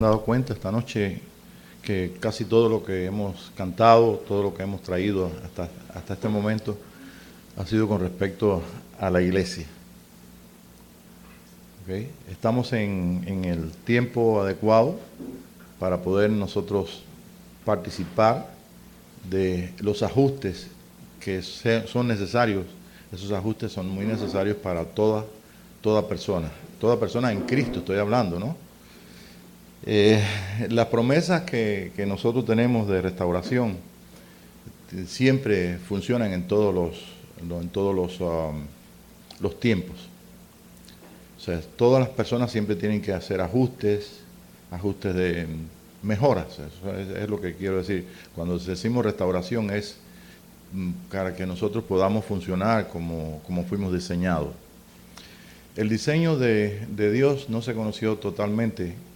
Dado cuenta esta noche que casi todo lo que hemos cantado, todo lo que hemos traído hasta este momento ha sido con respecto a la iglesia. ¿Okay? Estamos en el tiempo adecuado para poder nosotros participar de los ajustes que son necesarios. Esos ajustes son muy necesarios para toda persona en Cristo estoy hablando, ¿no? Eh, las promesas que nosotros tenemos de restauración siempre funcionan en todos los tiempos. O sea, todas las personas siempre tienen que hacer ajustes de mejoras. Eso es lo que quiero decir. Cuando decimos restauración es para que nosotros podamos funcionar como fuimos diseñados. El diseño de Dios no se conoció totalmente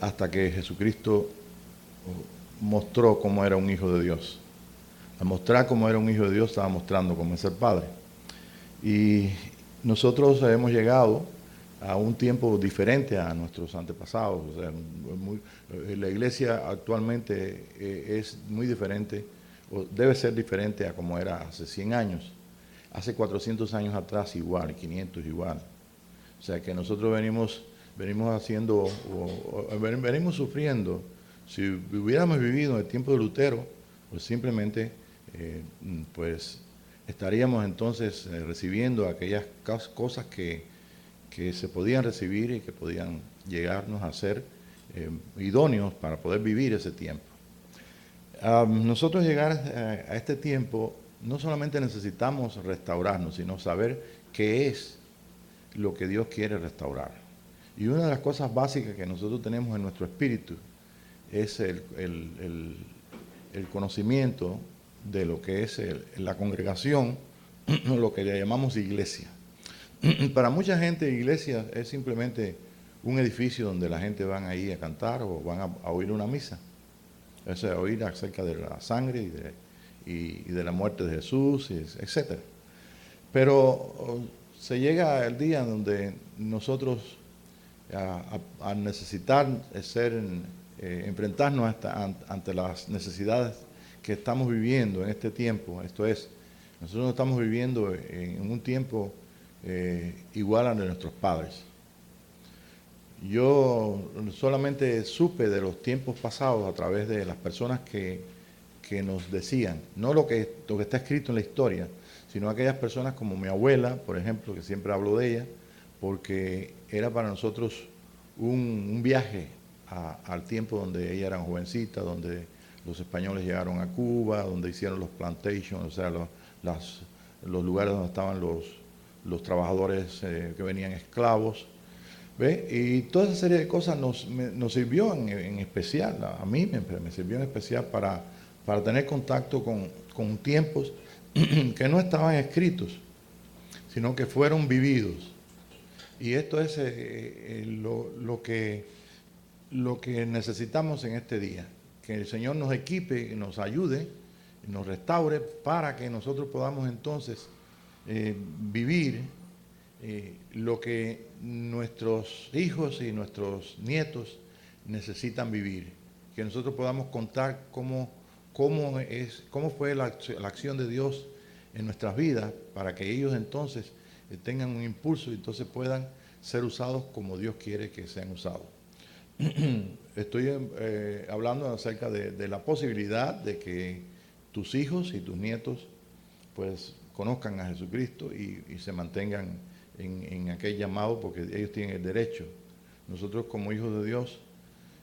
hasta que Jesucristo mostró cómo era un hijo de Dios. Al mostrar cómo era un hijo de Dios, estaba mostrando cómo es el Padre. Y nosotros hemos llegado a un tiempo diferente a nuestros antepasados. O sea, la iglesia actualmente es muy diferente, o debe ser diferente a como era hace 100 años. Hace 400 años atrás igual, 500 igual. O sea que nosotros venimos haciendo, venimos sufriendo. Si hubiéramos vivido en el tiempo de Lutero, pues simplemente pues estaríamos entonces recibiendo aquellas cosas que se podían recibir y que podían llegarnos a ser idóneos para poder vivir ese tiempo. Nosotros llegar a este tiempo no solamente necesitamos restaurarnos, sino saber qué es lo que Dios quiere restaurar. Y una de las cosas básicas que nosotros tenemos en nuestro espíritu es el conocimiento de lo que es la congregación, lo que le llamamos iglesia. Para mucha gente, iglesia es simplemente un edificio donde la gente van ahí a cantar o van a oír una misa. O sea, oír acerca de la sangre y de la muerte de Jesús, etc. Pero se llega el día donde nosotros a necesitar enfrentarnos ante las necesidades que estamos viviendo en este tiempo. Esto es, nosotros no estamos viviendo en un tiempo igual al de nuestros padres. Yo solamente supe de los tiempos pasados a través de las personas que nos decían, no lo que está escrito en la historia, sino aquellas personas como mi abuela, por ejemplo, que siempre hablo de ella, porque era para nosotros un viaje al tiempo donde ella era jovencita, donde los españoles llegaron a Cuba, donde hicieron los plantations, o sea, los lugares donde estaban los trabajadores que venían esclavos. ¿Ve? Y toda esa serie de cosas nos sirvió en especial, a mí me sirvió en especial para tener contacto con tiempos que no estaban escritos, sino que fueron vividos. Y esto es lo que necesitamos en este día, que el Señor nos equipe, nos ayude, nos restaure para que nosotros podamos entonces vivir lo que nuestros hijos y nuestros nietos necesitan vivir, que nosotros podamos contar cómo fue la acción de Dios en nuestras vidas, para que ellos entonces tengan un impulso y entonces puedan ser usados como Dios quiere que sean usados. Estoy hablando acerca de la posibilidad de que tus hijos y tus nietos pues conozcan a Jesucristo y se mantengan en aquel llamado, porque ellos tienen el derecho. Nosotros como hijos de Dios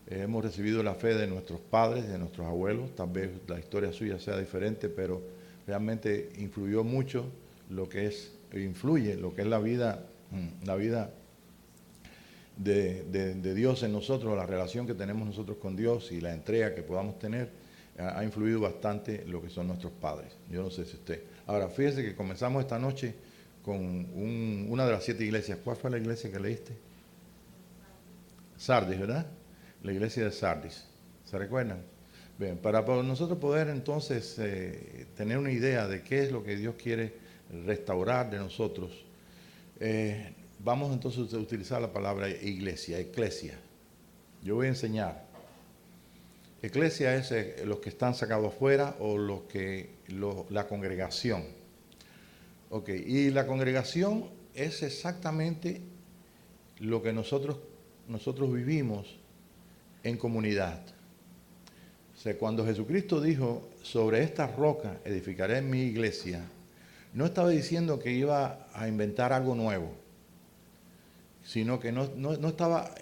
hemos recibido la fe de nuestros padres, de nuestros abuelos. Tal vez la historia suya sea diferente, pero realmente influye lo que es la vida de Dios en nosotros, la relación que tenemos nosotros con Dios y la entrega que podamos tener. Ha influido bastante lo que son nuestros padres. Yo no sé si usted. Ahora, fíjese que comenzamos esta noche con una de las 7 iglesias. ¿Cuál fue la iglesia que leíste? Sardis, ¿verdad? La iglesia de Sardis. ¿Se recuerdan? Bien, para nosotros poder entonces tener una idea de qué es lo que Dios quiere restaurar de nosotros, vamos entonces a utilizar la palabra iglesia, eclesia. yo voy a enseñar. Eclesia es los que están sacados afuera o la congregación. Ok, y la congregación es exactamente lo que nosotros vivimos en comunidad. O sea, cuando Jesucristo dijo, sobre esta roca edificaré mi iglesia, no estaba diciendo que iba a inventar algo nuevo, sino que no estaba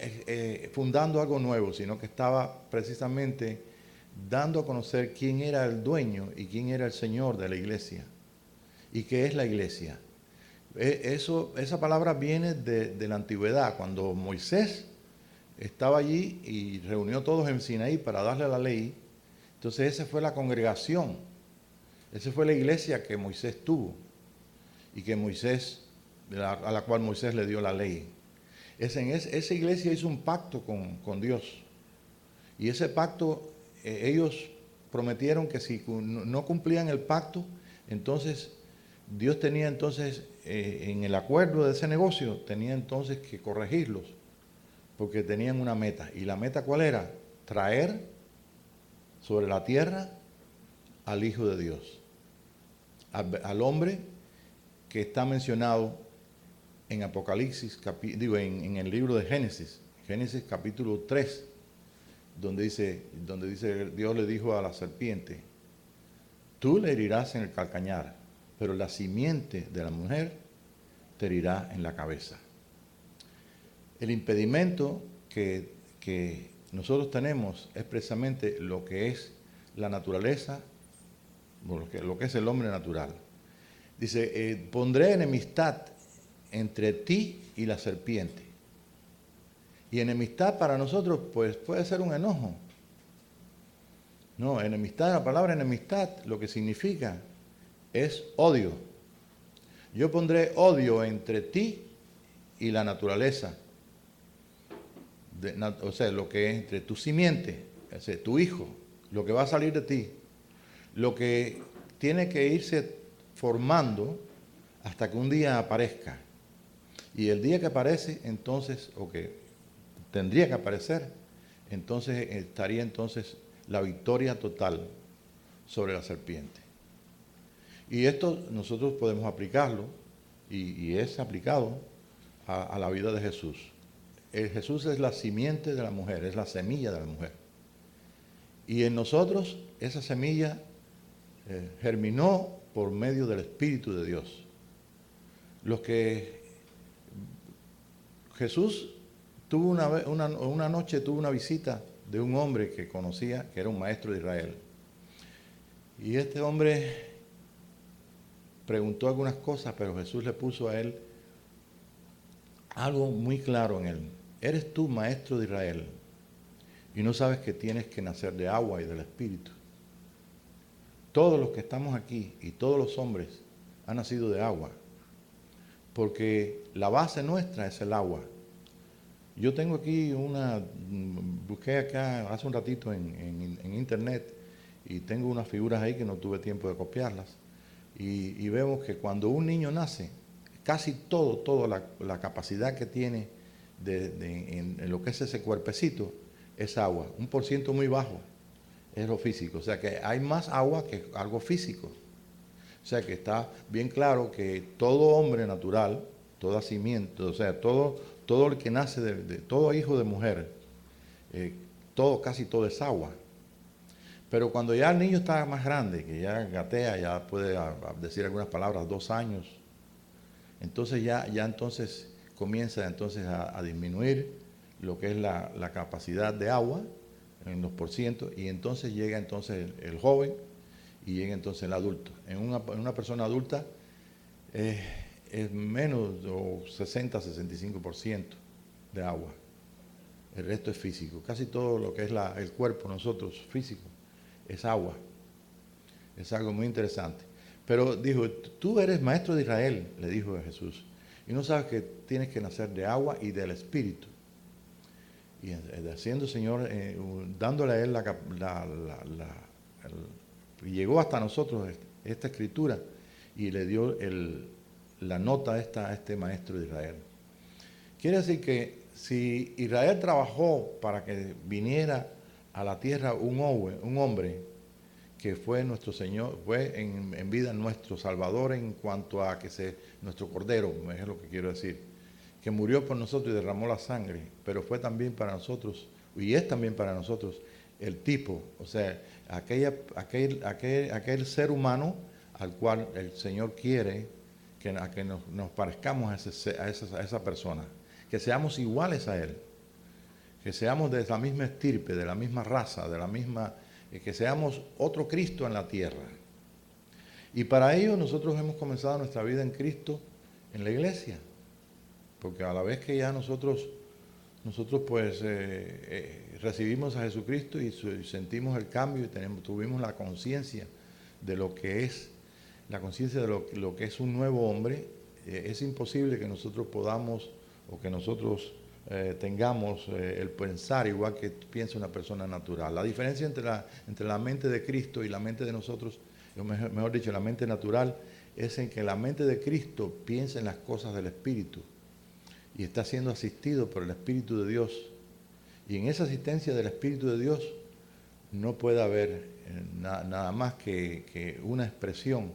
fundando algo nuevo, sino que estaba precisamente dando a conocer quién era el dueño y quién era el Señor de la iglesia y qué es la iglesia. Esa palabra viene de la antigüedad, cuando Moisés estaba allí y reunió a todos en Sinaí para darle la ley. Entonces esa fue la congregación, esa fue la iglesia que Moisés tuvo y que a la cual Moisés le dio la ley. Esa iglesia hizo un pacto con Dios. Y ese pacto, ellos prometieron que si no cumplían el pacto, entonces Dios tenía entonces, en el acuerdo de ese negocio, tenía entonces que corregirlos, porque tenían una meta. ¿Y la meta cuál era? Traer sobre la tierra al Hijo de Dios, al hombre que está mencionado en Apocalipsis, en el libro de Génesis capítulo 3, donde dice Dios le dijo a la serpiente, tú le herirás en el calcañar, pero la simiente de la mujer te herirá en la cabeza. El impedimento que nosotros tenemos es precisamente lo que es la naturaleza, lo que es el hombre natural. Dice, pondré enemistad entre ti y la serpiente. Y enemistad para nosotros pues puede ser un enojo. No, enemistad, la palabra enemistad lo que significa es odio. Yo pondré odio entre ti y la naturaleza. O sea, lo que es entre tu simiente, o sea, tu hijo, lo que va a salir de ti, lo que tiene que irse formando hasta que un día aparezca. Y el día que aparece, entonces, o que tendría que aparecer, entonces estaría entonces la victoria total sobre la serpiente. Y esto nosotros podemos aplicarlo, y es aplicado a la vida de Jesús. Jesús es la simiente de la mujer, es la semilla de la mujer. Y en nosotros esa semilla germinó por medio del Espíritu de Dios. Jesús tuvo una noche tuvo una visita de un hombre que conocía, que era un maestro de Israel. Y este hombre preguntó algunas cosas, pero Jesús le puso a él algo muy claro en él. ¿Eres tú maestro de Israel y no sabes que tienes que nacer de agua y del Espíritu? Todos los que estamos aquí y todos los hombres han nacido de agua, porque la base nuestra es el agua. Yo tengo aquí busqué acá hace un ratito en internet y tengo unas figuras ahí que no tuve tiempo de copiarlas. Y vemos que cuando un niño nace, casi toda la capacidad que tiene en lo que es ese cuerpecito es agua. 1% muy bajo es lo físico. O sea que hay más agua que algo físico. O sea que está bien claro que todo hombre natural, toda simiente, o sea, todo el que nace de todo hijo de mujer, casi todo es agua. Pero cuando ya el niño está más grande, que ya gatea, ya puede decir algunas palabras, 2 años, entonces ya entonces comienza entonces a disminuir lo que es la capacidad de agua en los %, y entonces llega entonces el joven y llega entonces el adulto. En una persona adulta es menos o 60-65% de agua. El resto es físico. Casi todo lo que es el cuerpo nosotros físico es agua. Es algo muy interesante. Pero dijo, tú eres maestro de Israel, le dijo a Jesús, y no sabes que tienes que nacer de agua y del Espíritu. Y haciendo, Señor, dándole a él llegó hasta nosotros esta escritura y le dio la nota a este maestro de Israel. Quiere decir que si Israel trabajó para que viniera a la tierra un hombre que fue nuestro Señor, fue en vida nuestro Salvador en cuanto a nuestro Cordero, es lo que quiero decir, que murió por nosotros y derramó la sangre, pero fue también para nosotros, y es también para nosotros, el tipo, o sea, aquel ser humano al cual el Señor quiere que nos parezcamos a esa persona, que seamos iguales a Él, que seamos de la misma estirpe, de la misma raza, de la misma, que seamos otro Cristo en la tierra. Y para ello nosotros hemos comenzado nuestra vida en Cristo en la iglesia, porque a la vez que ya nosotros pues recibimos a Jesucristo y sentimos el cambio y tuvimos la conciencia de lo que es, la conciencia de lo que es un nuevo hombre, es imposible que nosotros podamos o que nosotros tengamos el pensar igual que piensa una persona natural. La diferencia entre la mente de Cristo y la mente de nosotros, mejor dicho, la mente natural, es en que la mente de Cristo piensa en las cosas del Espíritu y está siendo asistido por el Espíritu de Dios. Y en esa asistencia del Espíritu de Dios no puede haber nada más que una expresión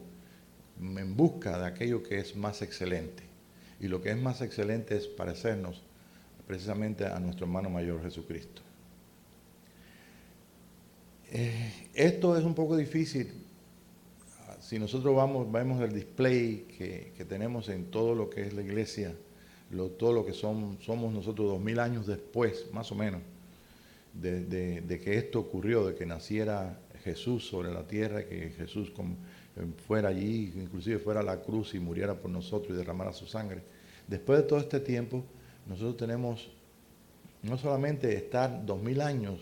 en busca de aquello que es más excelente. Y lo que es más excelente es parecernos precisamente a nuestro hermano mayor Jesucristo. Esto es un poco difícil. Si nosotros vemos el display que tenemos en todo lo que es la iglesia, todo lo que somos nosotros 2000 años después, más o menos, de que esto ocurrió, de que naciera Jesús sobre la tierra, que Jesús fuera allí, inclusive fuera a la cruz y muriera por nosotros y derramara su sangre. Después de todo este tiempo, nosotros tenemos no solamente estar 2000 años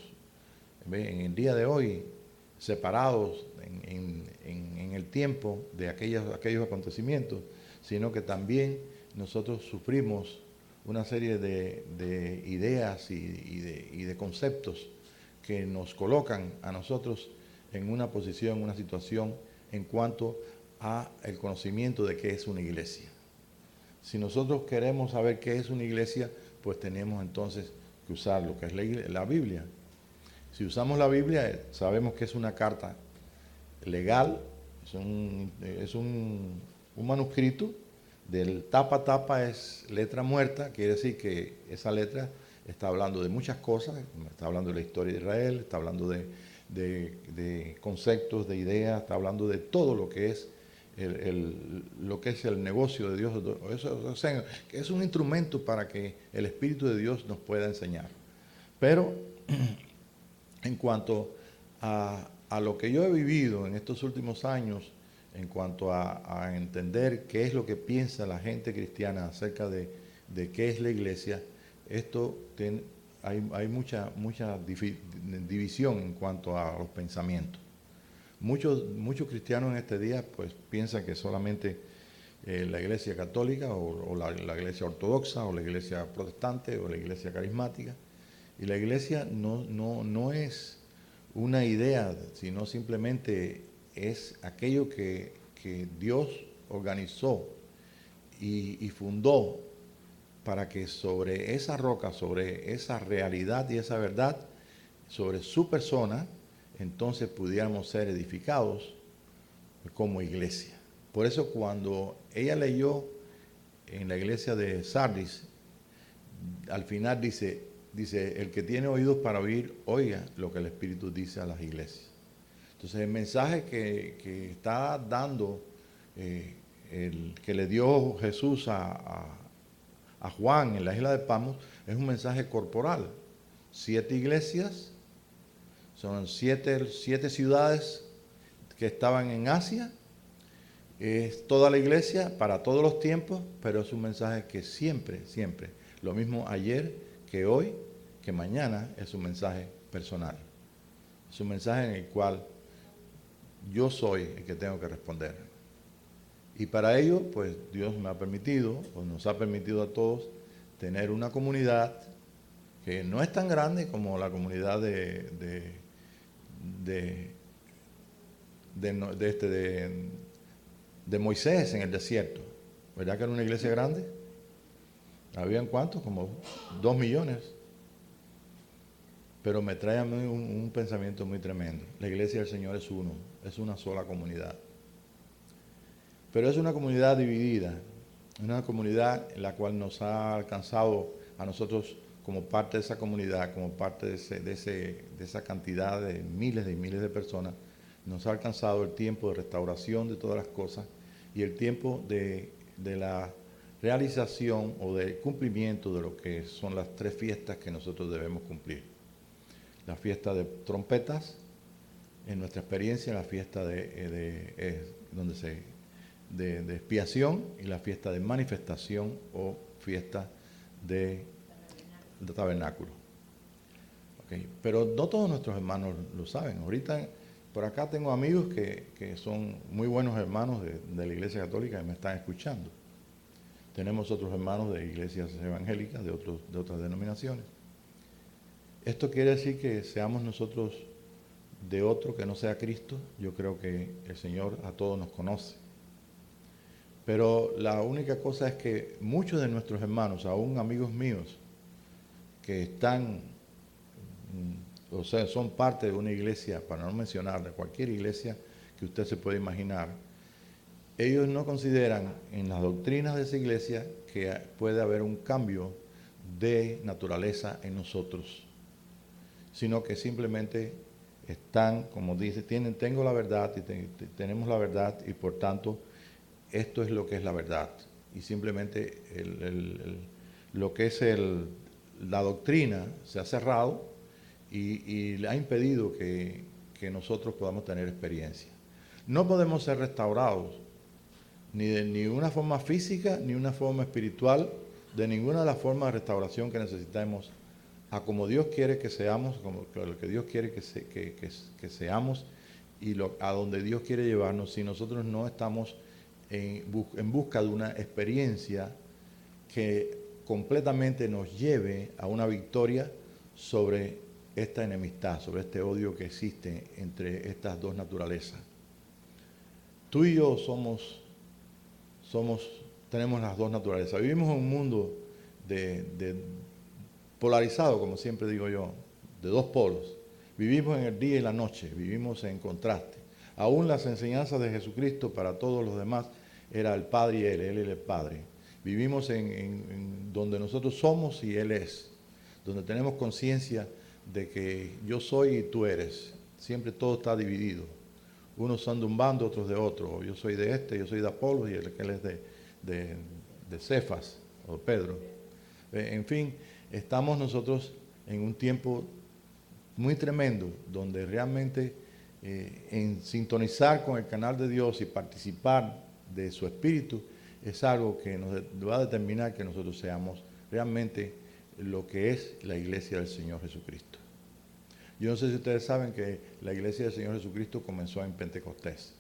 en el día de hoy separados en el tiempo de aquellos acontecimientos, sino que también nosotros sufrimos una serie de ideas y de conceptos que nos colocan a nosotros en una posición, en una situación en cuanto a el conocimiento de qué es una iglesia. Si nosotros queremos saber qué es una iglesia, pues tenemos entonces que usar lo que es la Biblia. Si usamos la Biblia, sabemos que es una carta legal, es un manuscrito, del tapa a tapa es letra muerta, quiere decir que esa letra está hablando de muchas cosas, está hablando de la historia de Israel, está hablando de conceptos, de ideas, está hablando de todo lo que es lo que es el negocio de Dios. O sea, que es un instrumento para que el Espíritu de Dios nos pueda enseñar. Pero en cuanto a lo que yo he vivido en estos últimos años, en cuanto a entender qué es lo que piensa la gente cristiana acerca de qué es la iglesia, hay mucha división en cuanto a los pensamientos. Muchos cristianos en este día pues piensan que solamente la iglesia católica o la iglesia ortodoxa o la iglesia protestante o la iglesia carismática. Y la iglesia no es una idea, sino simplemente es aquello que Dios organizó y fundó para que sobre esa roca, sobre esa realidad y esa verdad, sobre su persona, entonces pudiéramos ser edificados como iglesia. Por eso cuando ella leyó en la iglesia de Sardis, al final dice, el que tiene oídos para oír, oiga lo que el Espíritu dice a las iglesias. Entonces el mensaje que está dando, que le dio Jesús a Juan en la isla de Patmos, es un mensaje corporal. 7 iglesias, son 7 ciudades que estaban en Asia, es toda la iglesia para todos los tiempos, pero es un mensaje que siempre, lo mismo ayer que hoy, que mañana, es un mensaje personal. Es un mensaje en el cual yo soy el que tengo que responder. Y para ello, pues Dios me ha permitido, o nos ha permitido a todos, tener una comunidad que no es tan grande como la comunidad de Moisés en el desierto. ¿Verdad que era una iglesia grande? ¿Habían cuántos? Como 2 millones. Pero me trae a mí un pensamiento muy tremendo. La iglesia del Señor es uno, es una sola comunidad. Pero es una comunidad dividida, una comunidad en la cual nos ha alcanzado a nosotros como parte de esa comunidad, como parte de esa cantidad de miles de personas, nos ha alcanzado el tiempo de restauración de todas las cosas y el tiempo de la realización o del cumplimiento de lo que son las 3 fiestas que nosotros debemos cumplir. La fiesta de trompetas, en nuestra experiencia, la fiesta de expiación y la fiesta de manifestación o fiesta de tabernáculo. Okay. Pero no todos nuestros hermanos lo saben. Ahorita por acá tengo amigos que son muy buenos hermanos de la Iglesia Católica y me están escuchando. Tenemos otros hermanos de iglesias evangélicas, de otras denominaciones. Esto quiere decir que seamos nosotros de otro que no sea Cristo. Yo creo que el Señor a todos nos conoce. Pero la única cosa es que muchos de nuestros hermanos, aún amigos míos, que están, o sea, son parte de una iglesia, para no mencionar, de cualquier iglesia que usted se pueda imaginar, ellos no consideran en las doctrinas de esa iglesia que puede haber un cambio de naturaleza en nosotros, sino que simplemente están, como dice, tengo la verdad y tenemos la verdad y por tanto esto es lo que es la verdad. Y simplemente lo que es la doctrina se ha cerrado y le ha impedido que nosotros podamos tener experiencia. No podemos ser restaurados ni de una forma física ni una forma espiritual, de ninguna de las formas de restauración que necesitamos, a como Dios quiere que seamos, como lo que Dios quiere que seamos y a donde Dios quiere llevarnos, si nosotros no estamos en busca de una experiencia que completamente nos lleve a una victoria sobre esta enemistad, sobre este odio que existe entre estas dos naturalezas. Tú y yo tenemos las dos naturalezas. Vivimos en un mundo polarizado, como siempre digo yo, de dos polos. Vivimos en el día y la noche, vivimos en contraste. Aún las enseñanzas de Jesucristo para todos los demás era el Padre y Él era el Padre. Vivimos en donde nosotros somos y Él es, donde tenemos conciencia de que yo soy y tú eres. Siempre todo está dividido. Unos son de un bando, otros de otro. Yo soy de este, yo soy de Apolo y él es de Cefas o Pedro. En fin, estamos nosotros en un tiempo muy tremendo donde realmente en sintonizar con el canal de Dios y participar de su espíritu es algo que nos va a determinar que nosotros seamos realmente lo que es la iglesia del Señor Jesucristo. Yo no sé si ustedes saben que la iglesia del Señor Jesucristo comenzó en Pentecostés.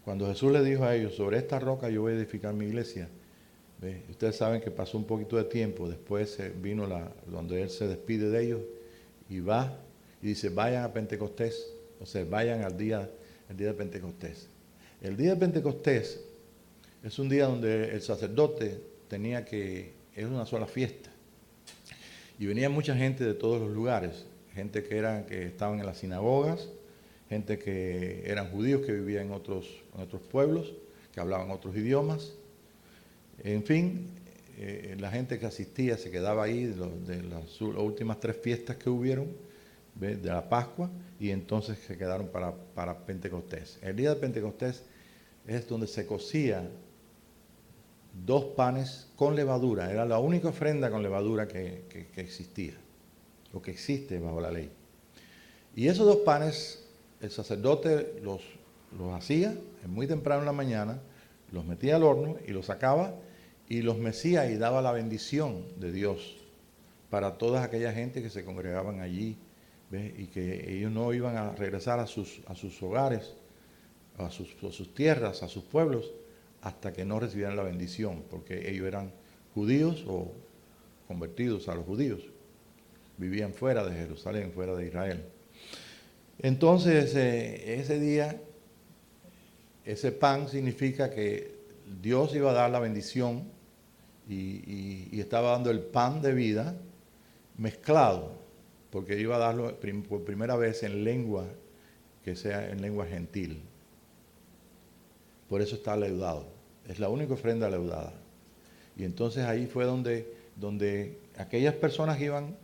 Cuando Jesús le dijo a ellos, sobre esta roca yo voy a edificar mi iglesia, ustedes saben que pasó un poquito de tiempo, después vino donde Él se despide de ellos y va y dice, vayan a Pentecostés, o sea, vayan el día de Pentecostés. El día de Pentecostés es un día donde el sacerdote es una sola fiesta. Y venía mucha gente de todos los lugares, gente que estaban en las sinagogas, gente que eran judíos que vivían en otros pueblos, que hablaban otros idiomas. En fin, la gente que asistía se quedaba ahí de las últimas 3 fiestas que hubieron, de la Pascua, y entonces se quedaron para Pentecostés. El día de Pentecostés es donde se cocía 2 panes con levadura. Era la única ofrenda con levadura que existía, o que existe bajo la ley. Y esos 2 panes, el sacerdote los hacía muy temprano en la mañana, los metía al horno y los sacaba y los mecía y daba la bendición de Dios para toda aquella gente que se congregaban allí, ¿ves? Y que ellos no iban a regresar a sus hogares, a sus tierras, a sus pueblos, hasta que no recibieran la bendición, porque ellos eran judíos o convertidos a los judíos, vivían fuera de Jerusalén, fuera de Israel. Entonces, ese día, ese pan significa que Dios iba a dar la bendición y estaba dando el pan de vida mezclado, porque iba a darlo por primera vez en lengua, que sea en lengua gentil. Por eso está leudado. Es la única ofrenda leudada. Y entonces ahí fue donde aquellas personas iban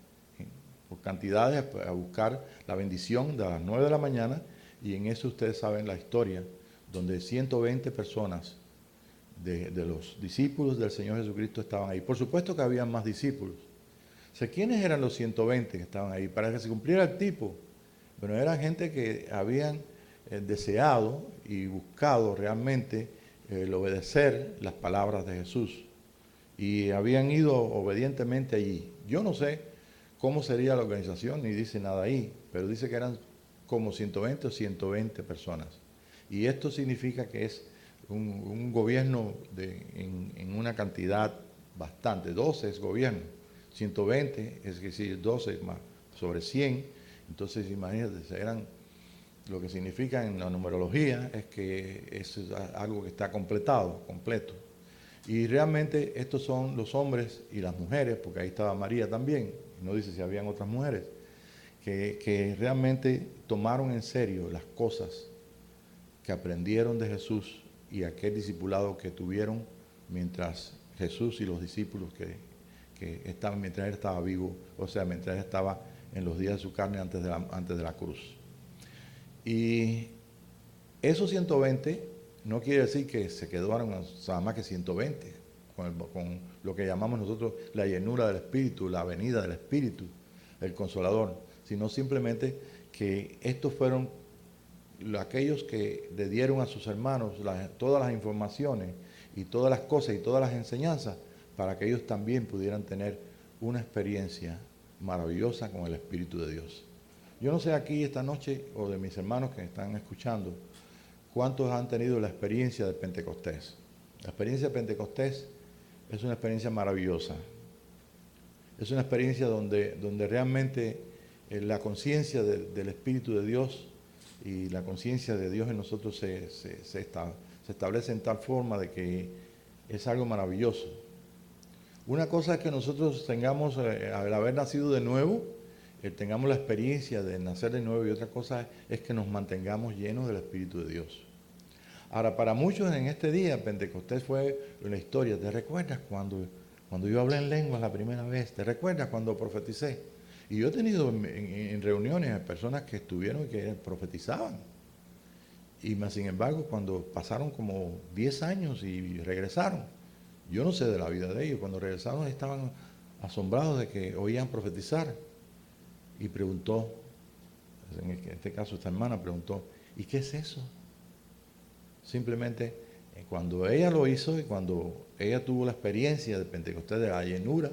por cantidades a buscar la bendición de las 9 de la mañana, y en eso ustedes saben la historia, donde 120 personas de los discípulos del Señor Jesucristo estaban ahí. Por supuesto que había más discípulos. O sea, ¿quiénes eran los 120 que estaban ahí? Para que se cumpliera el tipo. Bueno, eran gente que habían deseado y buscado realmente el obedecer las palabras de Jesús. Y habían ido obedientemente allí. Yo no sé cómo sería la organización, ni dice nada ahí, pero dice que eran como 120 o 120 personas. Y esto significa que es un gobierno en una cantidad bastante. 12 es gobierno, 120 es decir, 12 más sobre 100. Entonces imagínate, eran, lo que significa en la numerología es que es algo que está completado, completo. Y realmente estos son los hombres y las mujeres, porque ahí estaba María también, no dice si habían otras mujeres, que realmente tomaron en serio las cosas que aprendieron de Jesús y aquel discipulado que tuvieron mientras Jesús y los discípulos que estaban, mientras él estaba vivo, o sea, mientras él estaba en los días de su carne antes de la cruz. Y esos 120 no quiere decir que se quedaron nada más que 120, con lo que llamamos nosotros la llenura del Espíritu, la venida del Espíritu, el Consolador, sino simplemente que estos fueron aquellos que le dieron a sus hermanos todas las informaciones y todas las cosas y todas las enseñanzas para que ellos también pudieran tener una experiencia maravillosa con el Espíritu de Dios. Yo no sé aquí esta noche, o de mis hermanos que están escuchando, cuántos han tenido la experiencia de Pentecostés. La experiencia de Pentecostés es una experiencia maravillosa. Es una experiencia donde realmente la conciencia del Espíritu de Dios y la conciencia de Dios en nosotros se establece en tal forma de que es algo maravilloso. Una cosa es que nosotros tengamos, al haber nacido de nuevo, tengamos la experiencia de nacer de nuevo, y otra cosa es que nos mantengamos llenos del Espíritu de Dios. Ahora, para muchos en este día, Pentecostés fue una historia. ¿Te recuerdas cuando yo hablé en lenguas la primera vez? ¿Te recuerdas cuando profeticé? Y yo he tenido en reuniones personas que estuvieron y que profetizaban. Y más sin embargo, cuando pasaron como 10 años y regresaron, yo no sé de la vida de ellos, cuando regresaron estaban asombrados de que oían profetizar. Y preguntó, en este caso esta hermana preguntó, ¿y qué es eso? Simplemente cuando ella lo hizo y cuando ella tuvo la experiencia de Pentecostés, de la llenura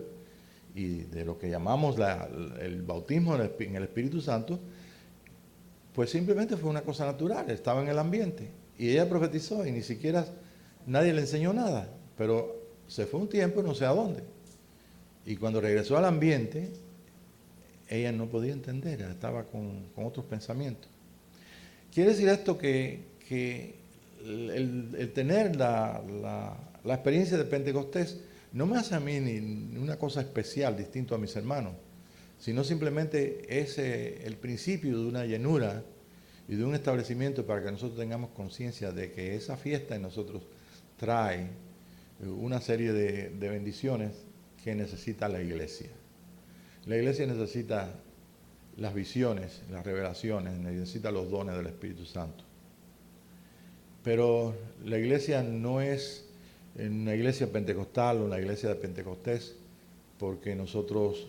y de lo que llamamos el bautismo en el Espíritu Santo, pues simplemente fue una cosa natural, estaba en el ambiente y ella profetizó y ni siquiera nadie le enseñó nada, pero se fue un tiempo no sé a dónde, y cuando regresó al ambiente ella no podía entender, estaba con otros pensamientos. Quiere decir esto que el tener la experiencia de Pentecostés no me hace a mí ni una cosa especial, distinto a mis hermanos, sino simplemente es el principio de una llenura y de un establecimiento para que nosotros tengamos conciencia de que esa fiesta en nosotros trae una serie de bendiciones que necesita la iglesia. La iglesia necesita las visiones, las revelaciones, necesita los dones del Espíritu Santo. Pero la iglesia no es una iglesia pentecostal o una iglesia de Pentecostés porque nosotros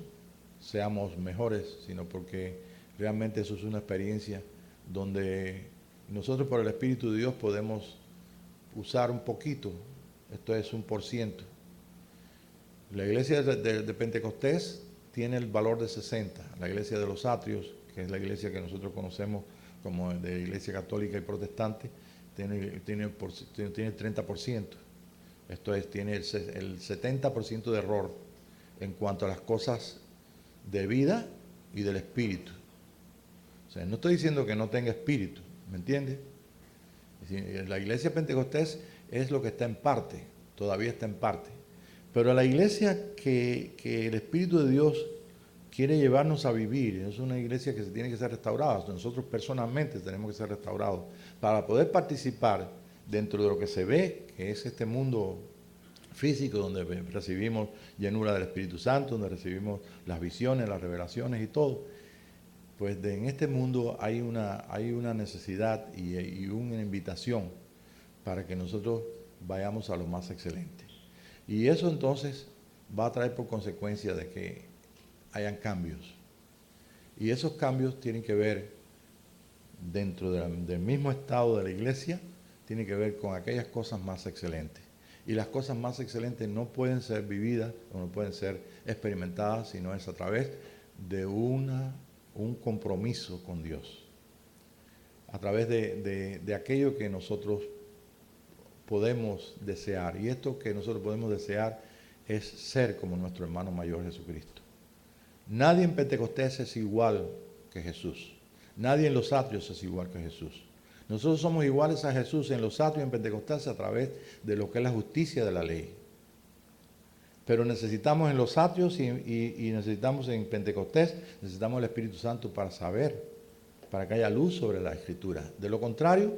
seamos mejores, sino porque realmente eso es una experiencia donde nosotros por el Espíritu de Dios podemos usar un poquito, esto es 1%. La iglesia de Pentecostés tiene el valor de 60, la iglesia de los atrios, que es la iglesia que nosotros conocemos como de iglesia católica y protestante, tiene 30%. Esto es, tiene el 70% de error en cuanto a las cosas de vida y del espíritu. O sea, no estoy diciendo que no tenga espíritu, ¿me entiendes? La iglesia pentecostés es lo que está en parte, todavía está en parte. Pero la iglesia que el Espíritu de Dios quiere llevarnos a vivir, es una iglesia que se tiene que ser restaurada. Nosotros personalmente tenemos que ser restaurados para poder participar dentro de lo que se ve, que es este mundo físico donde recibimos llenura del Espíritu Santo, donde recibimos las visiones, las revelaciones y todo. Pues en este mundo hay una necesidad y una invitación para que nosotros vayamos a lo más excelente. Y eso entonces va a traer por consecuencia de que hayan cambios. Y esos cambios tienen que ver, dentro del mismo estado de la iglesia, tienen que ver con aquellas cosas más excelentes. Y las cosas más excelentes no pueden ser vividas o no pueden ser experimentadas, sino es a través de un compromiso con Dios. A través de aquello que nosotros podemos desear. Y esto que nosotros podemos desear es ser como nuestro hermano mayor Jesucristo. Nadie en Pentecostés es igual que Jesús. Nadie en los atrios es igual que Jesús. Nosotros somos iguales a Jesús en los atrios y en Pentecostés a través de lo que es la justicia de la ley. Pero necesitamos en los atrios y necesitamos en Pentecostés, necesitamos el Espíritu Santo para saber, para que haya luz sobre la Escritura. De lo contrario,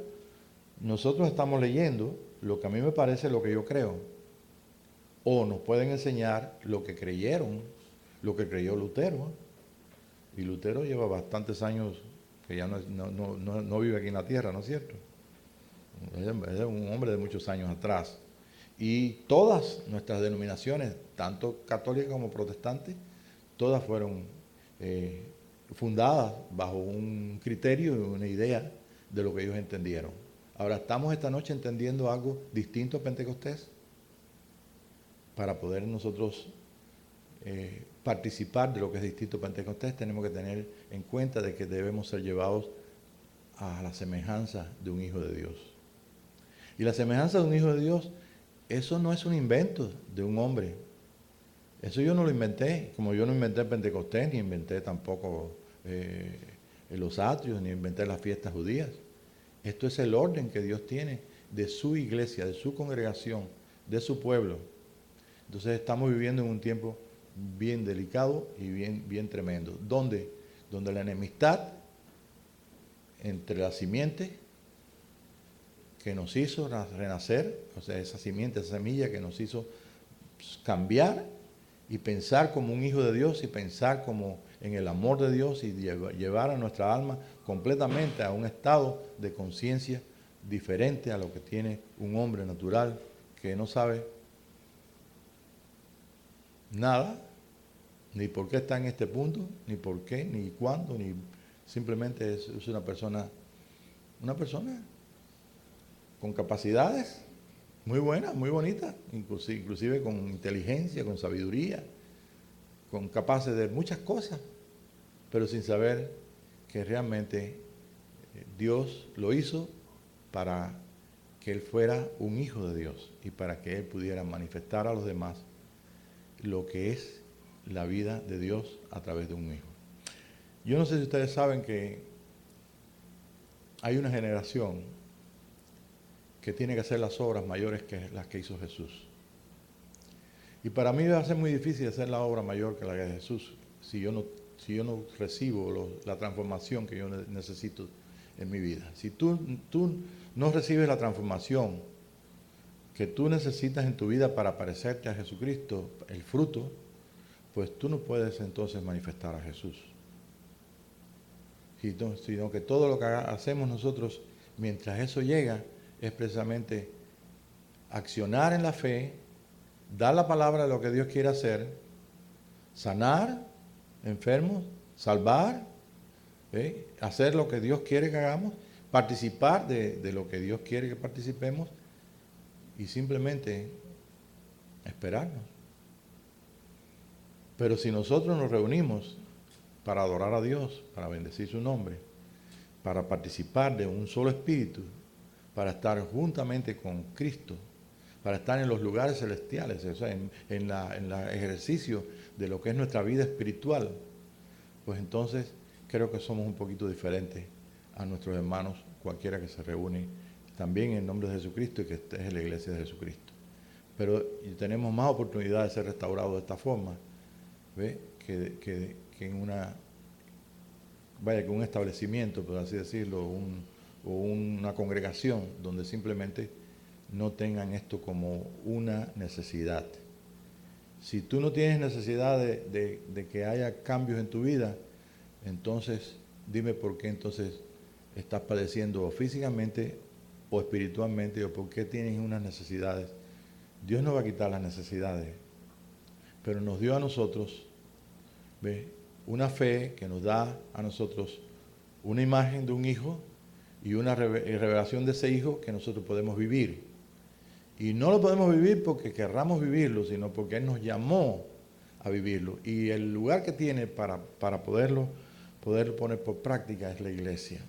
nosotros estamos leyendo lo que a mí me parece lo que yo creo. O nos pueden enseñar lo que creyeron, lo que creyó Lutero. Y Lutero lleva bastantes años que ya no vive aquí en la tierra, ¿no es cierto? Es un hombre de muchos años atrás. Y todas nuestras denominaciones, tanto católicas como protestantes, todas fueron fundadas bajo un criterio y una idea de lo que ellos entendieron. Ahora, estamos esta noche entendiendo algo distinto a Pentecostés para poder nosotros participar de lo que es distinto a Pentecostés. Tenemos que tener en cuenta de que debemos ser llevados a la semejanza de un hijo de Dios. Y la semejanza de un hijo de Dios, eso no es un invento de un hombre. Eso yo no lo inventé, como yo no inventé Pentecostés, ni inventé tampoco los atrios, ni inventé las fiestas judías. Esto es el orden que Dios tiene de su iglesia, de su congregación, de su pueblo. Entonces estamos viviendo en un tiempo bien delicado y bien tremendo. Donde la enemistad entre la simiente que nos hizo renacer, o sea, esa simiente, esa semilla que nos hizo cambiar y pensar como un hijo de Dios y pensar como en el amor de Dios y llevar a nuestra alma completamente a un estado de conciencia diferente a lo que tiene un hombre natural que no sabe nada, ni por qué está en este punto, ni por qué, ni cuándo, ni simplemente es una persona con capacidades muy buenas, muy bonitas, inclusive con inteligencia, con sabiduría, con capaces de muchas cosas, pero sin saber que realmente Dios lo hizo para que él fuera un hijo de Dios y para que él pudiera manifestar a los demás lo que es la vida de Dios a través de un hijo. Yo no sé si ustedes saben que hay una generación que tiene que hacer las obras mayores que las que hizo Jesús. Y para mí va a ser muy difícil hacer la obra mayor que la de Jesús si yo no recibo la transformación que yo necesito en mi vida. Si tú no recibes la transformación que tú necesitas en tu vida para parecerte a Jesucristo, el fruto, pues tú no puedes entonces manifestar a Jesús. Sino que todo lo que hacemos nosotros mientras eso llega es precisamente accionar en la fe, dar la palabra de lo que Dios quiere hacer, sanar enfermos, salvar, hacer lo que Dios quiere que hagamos, participar de lo que Dios quiere que participemos y simplemente esperarnos. Pero si nosotros nos reunimos para adorar a Dios, para bendecir su nombre, para participar de un solo espíritu, para estar juntamente con Cristo, para estar en los lugares celestiales, o sea, en el ejercicio de lo que es nuestra vida espiritual, pues entonces creo que somos un poquito diferentes a nuestros hermanos, cualquiera que se reúne también en nombre de Jesucristo y que esté en la iglesia de Jesucristo. pero tenemos más oportunidad de ser restaurados de esta forma, ¿ve? Que en que un establecimiento, por así decirlo, o una congregación donde simplemente no tengan esto como una necesidad. Si tú no tienes necesidad de que haya cambios en tu vida, entonces dime por qué entonces estás padeciendo físicamente o espiritualmente, o por qué tienes unas necesidades. Dios no va a quitar las necesidades, pero nos dio a nosotros, ¿ve?, una fe que nos da a nosotros una imagen de un hijo y una revelación de ese hijo que nosotros podemos vivir. Y no lo podemos vivir porque querramos vivirlo, sino porque Él nos llamó a vivirlo. Y el lugar que tiene para poderlo poner por práctica es la iglesia.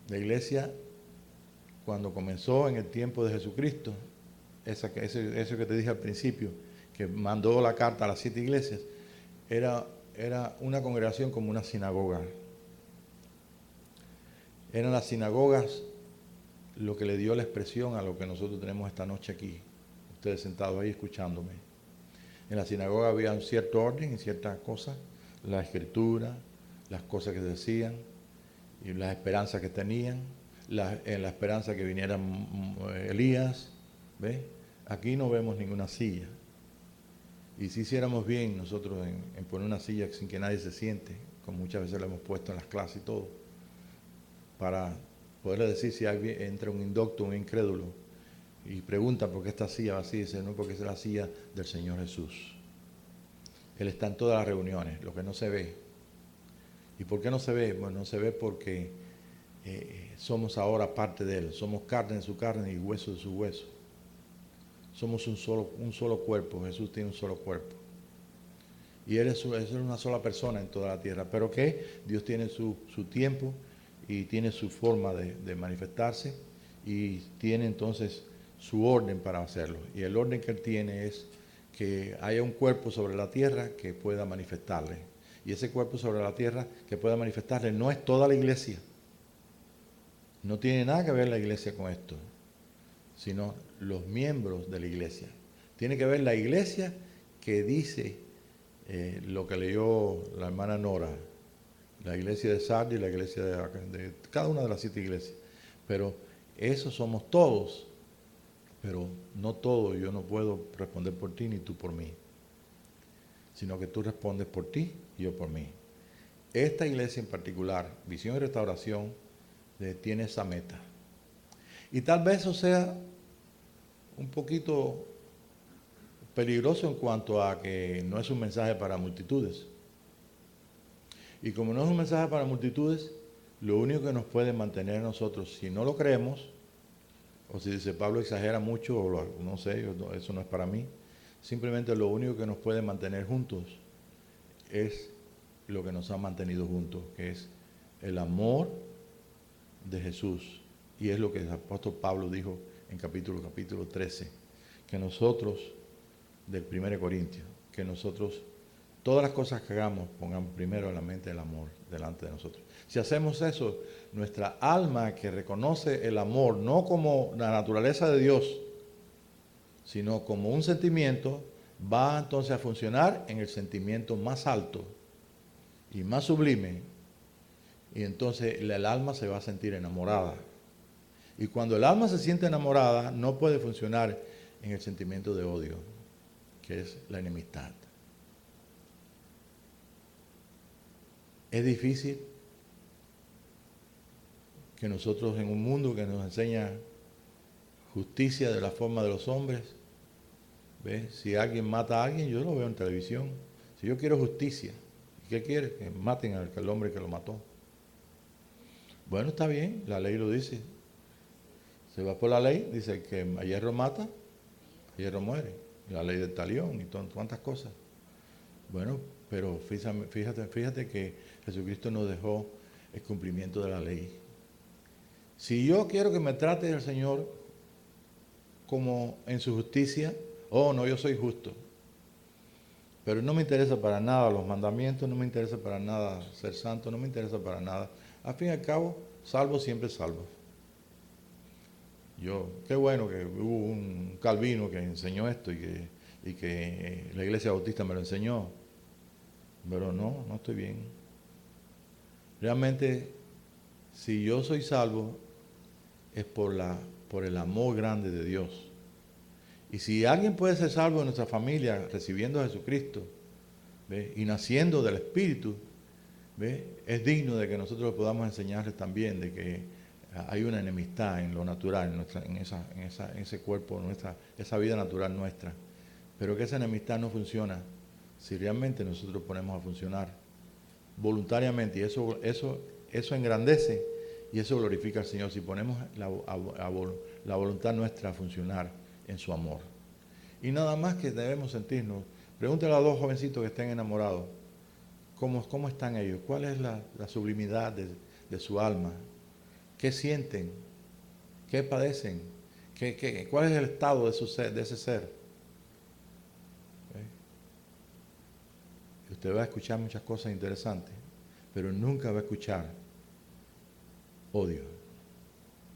La iglesia, cuando comenzó en el tiempo de Jesucristo, eso que te dije al principio, que mandó la carta a las 7 iglesias, era una congregación como una sinagoga. Eran las sinagogas lo que le dio la expresión a lo que nosotros tenemos esta noche aquí, ustedes sentados ahí escuchándome. En la sinagoga había un cierto orden y ciertas cosas, la escritura, las cosas que decían y las esperanzas que tenían, la esperanza que viniera Elías, ¿ves? Aquí no vemos ninguna silla. Y si hiciéramos bien nosotros en poner una silla sin que nadie se siente, como muchas veces lo hemos puesto en las clases y todo, para poderle decir si alguien entra un indocto, un incrédulo, y pregunta por qué esta silla vacía, dice, no, porque es la silla del Señor Jesús. Él está en todas las reuniones, lo que no se ve. ¿Y por qué no se ve? Bueno, no se ve porque somos ahora parte de Él, somos carne de su carne y hueso de su hueso. Somos un solo cuerpo, Jesús tiene un solo cuerpo. Y Él es una sola persona en toda la tierra. ¿Pero qué? Dios tiene su tiempo y tiene su forma de manifestarse y tiene entonces su orden para hacerlo. Y el orden que Él tiene es que haya un cuerpo sobre la tierra que pueda manifestarle. Y ese cuerpo sobre la tierra que pueda manifestarle no es toda la iglesia. No tiene nada que ver la iglesia con esto, sino los miembros de la iglesia. Tiene que ver la iglesia que dice lo que leyó la hermana Nora, la iglesia de Sardis y la iglesia de cada una de las 7 iglesias. Pero esos somos todos, pero no todos. Yo no puedo responder por ti ni tú por mí, sino que tú respondes por ti y yo por mí. Esta iglesia en particular, Visión y Restauración, tiene esa meta. Y tal vez eso sea un poquito peligroso en cuanto a que no es un mensaje para multitudes. Y como no es un mensaje para multitudes, lo único que nos puede mantener a nosotros, si no lo creemos, o si dice Pablo exagera mucho, o no sé, eso no es para mí, simplemente lo único que nos puede mantener juntos es lo que nos ha mantenido juntos, que es el amor de Jesús. Y es lo que el apóstol Pablo dijo en capítulo 13, que nosotros, del 1 Corintios, que nosotros, todas las cosas que hagamos, pongamos primero en la mente el amor delante de nosotros. Si hacemos eso, nuestra alma que reconoce el amor, no como la naturaleza de Dios, sino como un sentimiento, va entonces a funcionar en el sentimiento más alto y más sublime, y entonces el alma se va a sentir enamorada. Y cuando el alma se siente enamorada, no puede funcionar en el sentimiento de odio, que es la enemistad. Es difícil que nosotros, en un mundo que nos enseña justicia de la forma de los hombres, ¿ves? Si alguien mata a alguien, yo lo veo en televisión. Si yo quiero justicia, ¿qué quiere? Que maten al hombre que lo mató. Bueno, está bien, la ley lo dice. Se va por la ley, dice que a hierro mata, a hierro muere. La ley del talión y cuantas cosas. Bueno, pero fíjate que Jesucristo nos dejó el cumplimiento de la ley. Si yo quiero que me trate el Señor como en su justicia, oh no, yo soy justo. Pero no me interesa para nada los mandamientos, no me interesa para nada ser santo, no me interesa para nada. Al fin y al cabo, salvo siempre salvo. Qué bueno que hubo un Calvino que enseñó esto y que la Iglesia Bautista me lo enseñó, pero no estoy bien. Realmente, si yo soy salvo, es por el amor grande de Dios. Y si alguien puede ser salvo en nuestra familia recibiendo a Jesucristo, ¿ve?, y naciendo del Espíritu, ¿ve?, es digno de que nosotros podamos enseñarles también de que hay una enemistad en lo natural, en ese cuerpo, esa vida natural nuestra, pero que esa enemistad no funciona si realmente nosotros ponemos a funcionar voluntariamente, y eso engrandece y eso glorifica al Señor, si ponemos la voluntad nuestra a funcionar en su amor. Y nada más que debemos sentirnos. Pregúntale a dos jovencitos que estén enamorados, ¿cómo están ellos? ¿Cuál es la sublimidad de su alma? ¿Qué sienten? ¿Qué padecen? ¿Cuál es el estado de ese ser? Usted va a escuchar muchas cosas interesantes, pero nunca va a escuchar odio,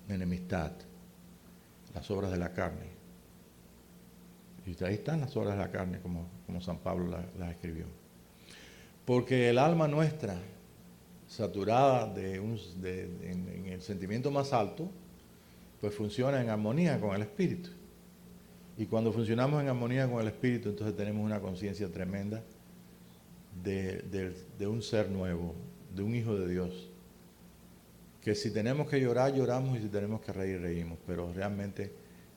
enemistad, las obras de la carne. Y ahí están las obras de la carne, como San Pablo las escribió. Porque el alma nuestra, saturada en el sentimiento más alto, pues funciona en armonía con el Espíritu. Y cuando funcionamos en armonía con el Espíritu, entonces tenemos una conciencia tremenda de un ser nuevo, de un hijo de Dios. Que si tenemos que llorar, lloramos, y si tenemos que reír, reímos. Pero realmente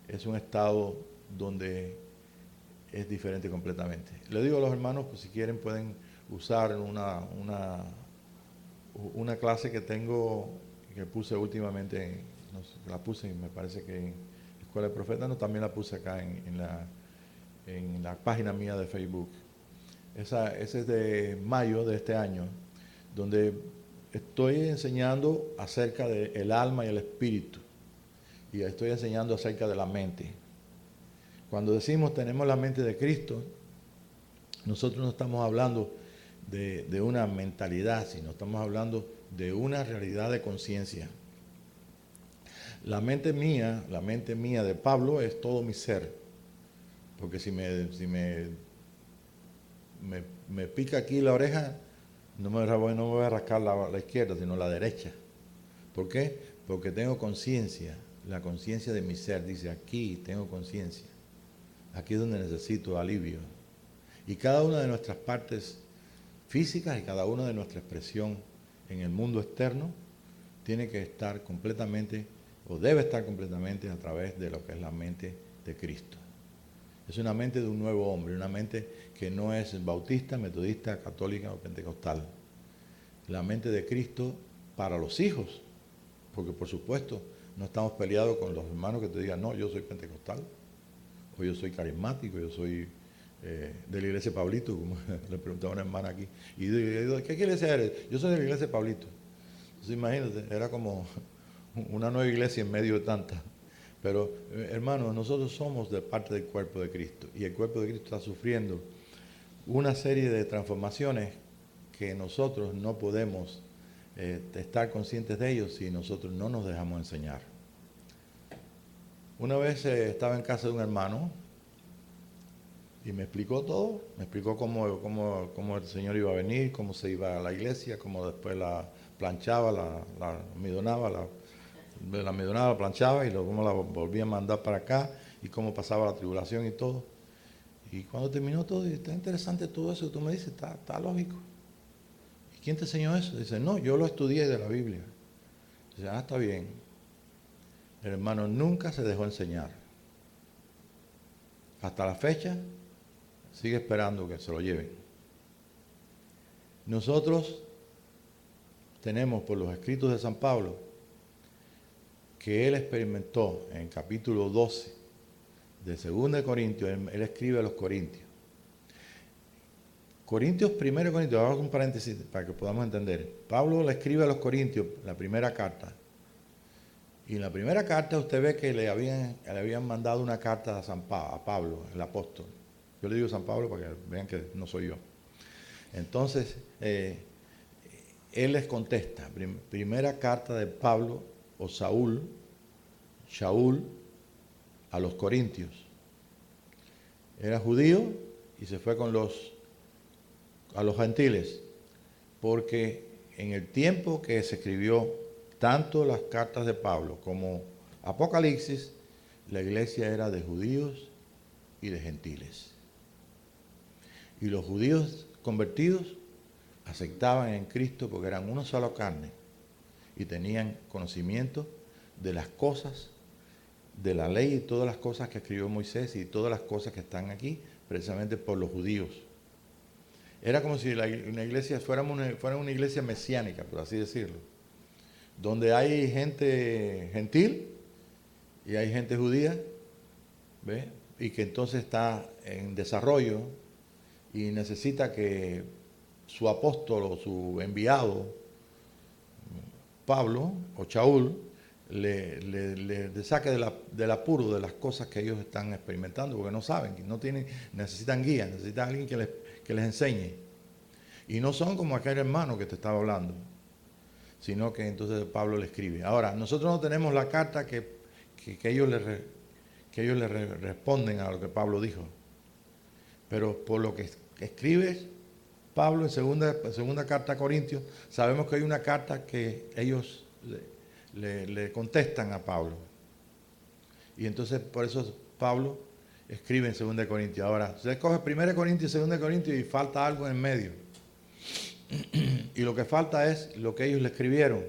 es un estado donde es diferente completamente. Le digo a los hermanos, pues si quieren pueden usar una clase que tengo, que puse últimamente, no sé, la puse, me parece que en la Escuela de Profetas, no, también la puse acá en la página mía de Facebook. Ese es de mayo de este año, donde estoy enseñando acerca del alma y el espíritu, y estoy enseñando acerca de la mente. Cuando decimos tenemos la mente de Cristo, nosotros no estamos hablando de una mentalidad, sino estamos hablando de una realidad de conciencia. La mente mía de Pablo es todo mi ser, porque si me pica aquí la oreja, no me voy a rascar la izquierda, sino la derecha. ¿Por qué? Porque tengo conciencia, la conciencia de mi ser, dice aquí tengo conciencia, aquí es donde necesito alivio. Y cada una de nuestras partes físicas y cada una de nuestra expresión en el mundo externo tiene que estar completamente, o debe estar completamente, a través de lo que es la mente de Cristo. Es una mente de un nuevo hombre, una mente que no es bautista, metodista, católica o pentecostal. La mente de Cristo para los hijos, porque por supuesto no estamos peleados con los hermanos que te digan, no, yo soy pentecostal, o yo soy carismático, yo soy de la iglesia de Pablito, como le preguntaba a una hermana aquí. Y digo, ¿qué iglesia eres? Yo soy de la iglesia de Pablito. Entonces imagínate, era como una nueva iglesia en medio de tantas. Pero hermanos, nosotros somos de parte del cuerpo de Cristo, y el cuerpo de Cristo está sufriendo una serie de transformaciones que nosotros no podemos estar conscientes de ellos si nosotros no nos dejamos enseñar. Una vez estaba en casa de un hermano y me explicó todo, me explicó cómo el Señor iba a venir, cómo se iba a la iglesia, cómo después la planchaba, la midonaba, la planchaba y luego cómo la volvía a mandar para acá y cómo pasaba la tribulación y todo. Y cuando terminó todo, dice, está interesante todo eso que tú me dices, está lógico. ¿Y quién te enseñó eso? Dice, no, yo lo estudié de la Biblia. Dice, está bien. El hermano nunca se dejó enseñar. Hasta la fecha sigue esperando que se lo lleven. Nosotros tenemos por los escritos de San Pablo que él experimentó en el capítulo 12 de 2 Corintios, él escribe a los Corintios. Corintios, 1 Corintios, hago un paréntesis para que podamos entender. Pablo le escribe a los Corintios la primera carta. Y en la primera carta usted ve que le habían mandado una carta a Pablo, el apóstol. Yo le digo San Pablo para que vean que no soy yo. Entonces, él les contesta, primera carta de Pablo o Saúl, Shaul a los corintios. Era judío y se fue a los gentiles, porque en el tiempo que se escribió tanto las cartas de Pablo como Apocalipsis, la iglesia era de judíos y de gentiles. Y los judíos convertidos aceptaban en Cristo porque eran una sola carne y tenían conocimiento de las cosas, de la ley y todas las cosas que escribió Moisés y todas las cosas que están aquí, precisamente por los judíos. Era como si una iglesia fuera una iglesia mesiánica, por así decirlo, donde hay gente gentil y hay gente judía, ¿ve? Y que entonces está en desarrollo y necesita que su apóstol o su enviado, Pablo o Shaul, le saque del apuro de las cosas que ellos están experimentando, porque no saben, necesitan guía, necesitan alguien que les enseñe. Y no son como aquel hermano que te estaba hablando, sino que entonces Pablo le escribe. Ahora, nosotros no tenemos la carta que ellos le responden a lo que Pablo dijo, pero por lo que escribe Pablo en segunda carta a Corintios, sabemos que hay una carta que ellos le contestan a Pablo. Y entonces por eso Pablo escribe en 2 Corintios. Ahora, se coge 1 Corintios y 2 Corintios y falta algo en medio. Y lo que falta es lo que ellos le escribieron.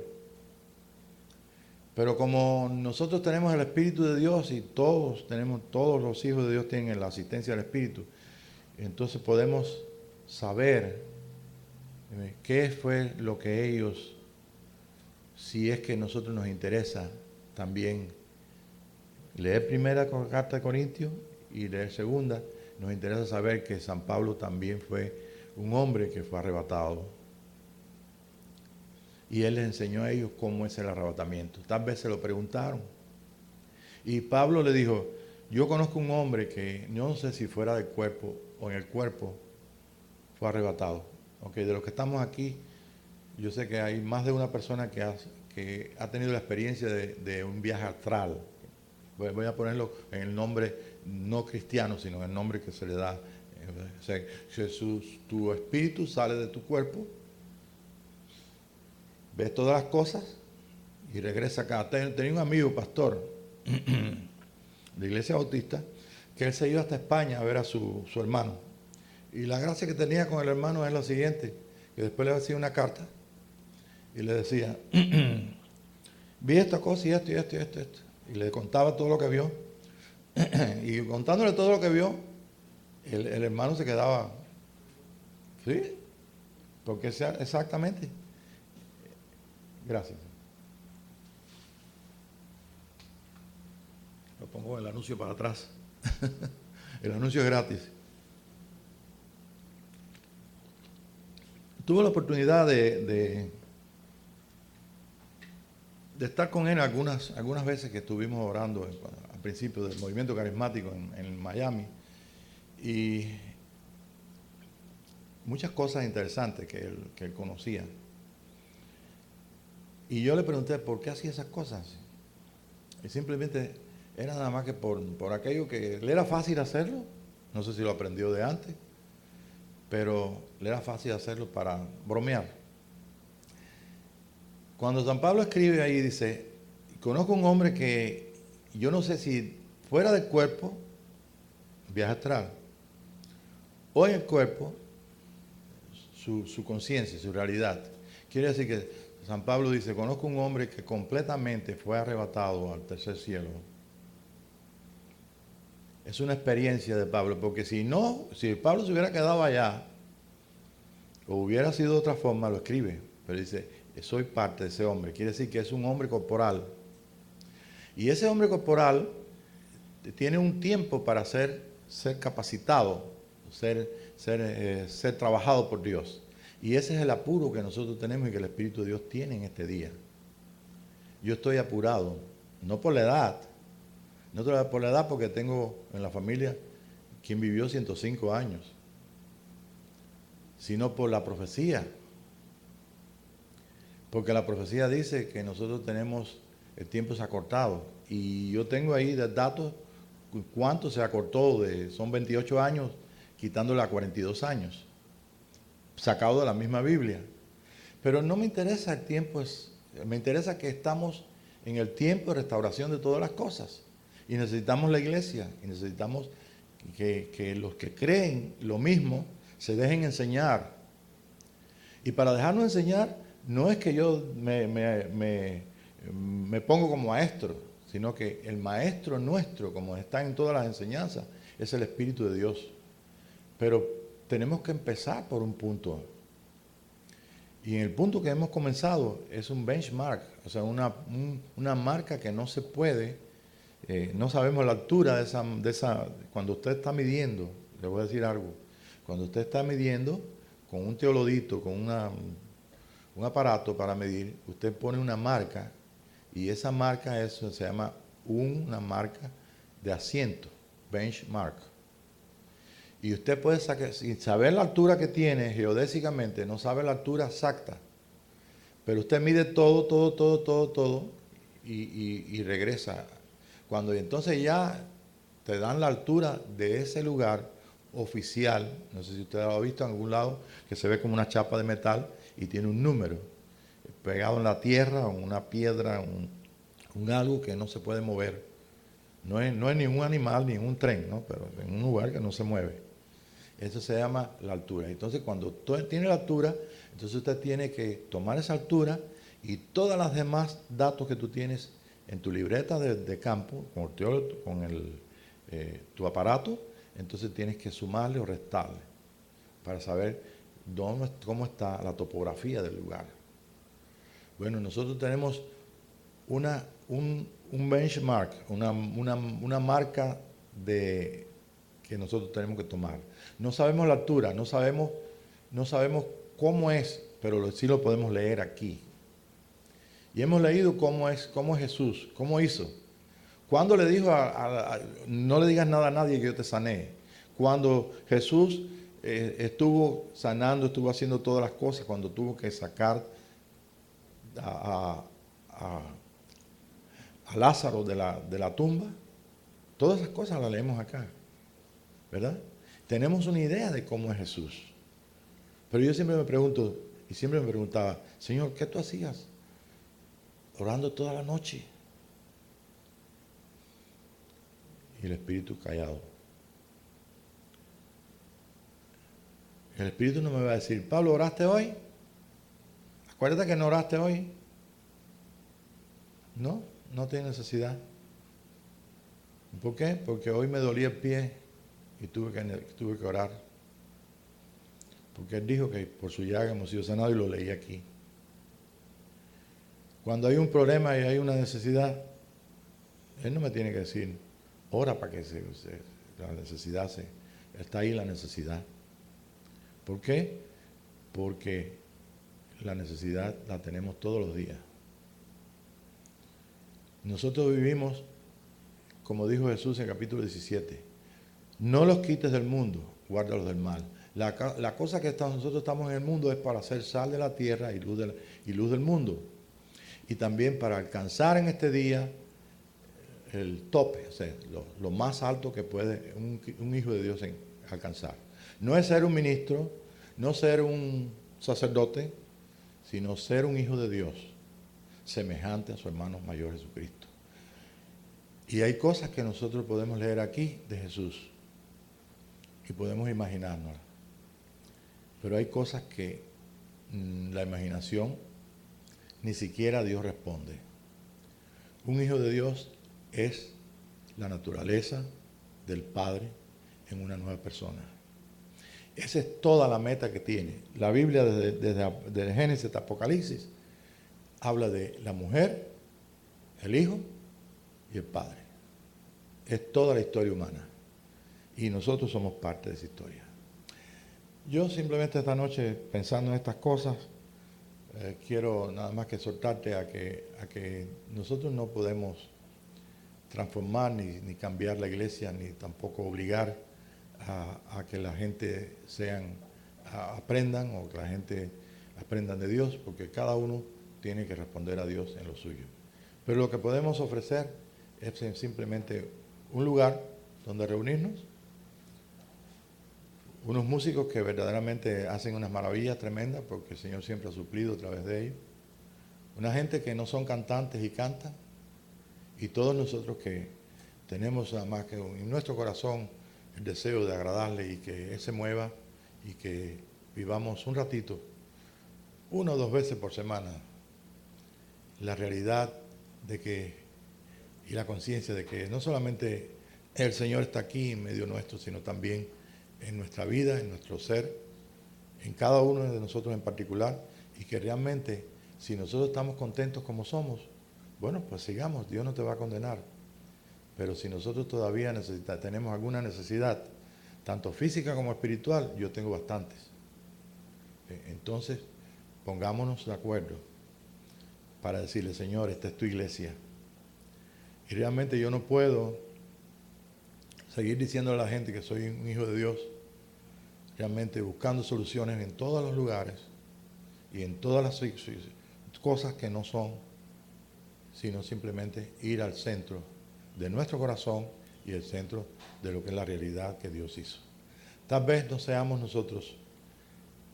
Pero como nosotros tenemos el Espíritu de Dios y todos los hijos de Dios tienen la asistencia del Espíritu, entonces podemos saber qué fue lo que ellos, si es que a nosotros nos interesa también leer primera carta de Corintios y leer segunda, nos interesa saber que San Pablo también fue un hombre que fue arrebatado. Y él les enseñó a ellos cómo es el arrebatamiento. Tal vez se lo preguntaron. Y Pablo le dijo, yo conozco un hombre que no sé si fuera del cuerpo o en el cuerpo fue arrebatado. Okay, de los que estamos aquí, yo sé que hay más de una persona que ha tenido la experiencia de un viaje astral. Voy a ponerlo en el nombre no cristiano, sino en el nombre que se le da. O sea, Jesús, tu espíritu sale de tu cuerpo, ves todas las cosas y regresa acá. Tenía un amigo, pastor, de Iglesia Bautista, que él se iba hasta España a ver a su hermano. Y la gracia que tenía con el hermano es la siguiente, que después le hacía una carta y le decía, vi esta cosa y esto y esto y esto, esto. Y le contaba todo lo que vio. Y contándole todo lo que vio, el hermano se quedaba, ¿sí? Porque exactamente. Gracias. Lo pongo el anuncio para atrás. El anuncio es gratis. Tuve la oportunidad de estar con él algunas veces que estuvimos orando al principio del movimiento carismático en Miami, y muchas cosas interesantes que él conocía. Y yo le pregunté por qué hacía esas cosas. Y simplemente era nada más que por aquello que le era fácil hacerlo. No sé si lo aprendió de antes, pero le era fácil hacerlo para bromear. Cuando San Pablo escribe ahí, dice, conozco un hombre que yo no sé si fuera del cuerpo, viaje astral, o en el cuerpo, su conciencia, su realidad. Quiere decir que San Pablo dice, conozco un hombre que completamente fue arrebatado al tercer cielo. Es una experiencia de Pablo, porque si Pablo se hubiera quedado allá, o hubiera sido de otra forma, lo escribe, pero dice, soy parte de ese hombre. Quiere decir que es un hombre corporal. Y ese hombre corporal tiene un tiempo para ser capacitado, ser trabajado por Dios. Y ese es el apuro que nosotros tenemos y que el Espíritu de Dios tiene en este día. Yo estoy apurado, no por la edad, no por la edad porque tengo en la familia quien vivió 105 años, sino por la profecía. Porque la profecía dice que nosotros tenemos el tiempo se ha cortado. Y yo tengo ahí datos cuánto se acortó, son 28 años, quitándole a 42 años, sacado de la misma Biblia. Pero no me interesa el tiempo, me interesa que estamos en el tiempo de restauración de todas las cosas. Y necesitamos la iglesia, y necesitamos que los que creen lo mismo se dejen enseñar. Y para dejarnos enseñar, no es que yo me pongo como maestro, sino que el maestro nuestro, como está en todas las enseñanzas, es el Espíritu de Dios. Pero tenemos que empezar por un punto. Y en el punto que hemos comenzado es un benchmark, o sea, una marca que no se puede, no sabemos la altura de esa, cuando usted está midiendo, le voy a decir algo, cuando usted está midiendo con un teolodito, con un aparato para medir, usted pone una marca y esa marca se llama una marca de asiento, benchmark. Y usted puede sacar, sin saber la altura que tiene geodésicamente, no sabe la altura exacta, pero usted mide todo y regresa. Cuando entonces ya te dan la altura de ese lugar oficial, no sé si usted lo ha visto en algún lado, que se ve como una chapa de metal y tiene un número pegado en la tierra, o una piedra, un algo que no se puede mover. No es ni un animal ni un tren, ¿no? Pero en un lugar que no se mueve. Eso se llama la altura. Entonces, cuando usted tiene la altura, entonces usted tiene que tomar esa altura y todas las demás datos que tú tienes en tu libreta de campo, con tu aparato, entonces tienes que sumarle o restarle para saber cómo está la topografía del lugar. Bueno, nosotros tenemos un benchmark, una marca que nosotros tenemos que tomar. No sabemos la altura, no sabemos cómo es, pero sí lo podemos leer aquí. Y hemos leído cómo es Jesús, cómo hizo. Cuando le dijo no le digas nada a nadie que yo te sané. Cuando Jesús estuvo sanando, estuvo haciendo todas las cosas, cuando tuvo que sacar a Lázaro de la tumba, todas esas cosas las leemos acá, ¿verdad? Tenemos una idea de cómo es Jesús. Pero yo siempre me pregunto, y siempre me preguntaba, Señor, ¿qué tú hacías? Orando toda la noche. Y el Espíritu callado. El Espíritu no me va a decir, Pablo, ¿oraste hoy? Acuérdate que no oraste hoy. No tiene necesidad. ¿Por qué? Porque hoy me dolía el pie y tuve que orar. Porque Él dijo que por su llaga hemos sido sanados y lo leí aquí. Cuando hay un problema y hay una necesidad, Él no me tiene que decir, ora para que la necesidad está ahí la necesidad. ¿Por qué? Porque la necesidad la tenemos todos los días. Nosotros vivimos, como dijo Jesús en el capítulo 17, no los quites del mundo, guárdalos del mal. La cosa que nosotros estamos en el mundo es para hacer sal de la tierra y luz del mundo. Y también para alcanzar en este día el tope, o sea, lo más alto que puede un hijo de Dios alcanzar. No es ser un ministro, no ser un sacerdote, sino ser un hijo de Dios, semejante a su hermano mayor Jesucristo. Y hay cosas que nosotros podemos leer aquí de Jesús y podemos imaginarnos. Pero hay cosas que la imaginación ni siquiera Dios responde. Un hijo de Dios es la naturaleza del Padre en una nueva persona. Esa es toda la meta que tiene. La Biblia desde Génesis hasta Apocalipsis habla de la mujer, el Hijo y el Padre. Es toda la historia humana. Y nosotros somos parte de esa historia. Yo simplemente esta noche, pensando en estas cosas, quiero nada más que exhortarte a que nosotros no podemos transformar ni cambiar la iglesia, ni tampoco obligar a que la gente aprendan o que la gente aprendan de Dios, porque cada uno tiene que responder a Dios en lo suyo. Pero lo que podemos ofrecer es simplemente un lugar donde reunirnos, unos músicos que verdaderamente hacen unas maravillas tremendas porque el Señor siempre ha suplido a través de ellos, una gente que no son cantantes y cantan, y todos nosotros que tenemos nada más que en nuestro corazón el deseo de agradarle y que Él se mueva y que vivamos un ratito, 1 o 2 veces por semana, la realidad de que, y la conciencia de que no solamente el Señor está aquí en medio nuestro, sino también en nuestra vida, en nuestro ser, en cada uno de nosotros en particular, y que realmente, si nosotros estamos contentos como somos, bueno, pues sigamos, Dios no te va a condenar. Pero si nosotros todavía tenemos alguna necesidad, tanto física como espiritual, yo tengo bastantes. Entonces, pongámonos de acuerdo para decirle, Señor, esta es tu iglesia. Y realmente yo no puedo seguir diciéndole a la gente que soy un hijo de Dios, realmente buscando soluciones en todos los lugares y en todas las cosas que no son, sino simplemente ir al centro de nuestro corazón y el centro de lo que es la realidad que Dios hizo. Tal vez no seamos nosotros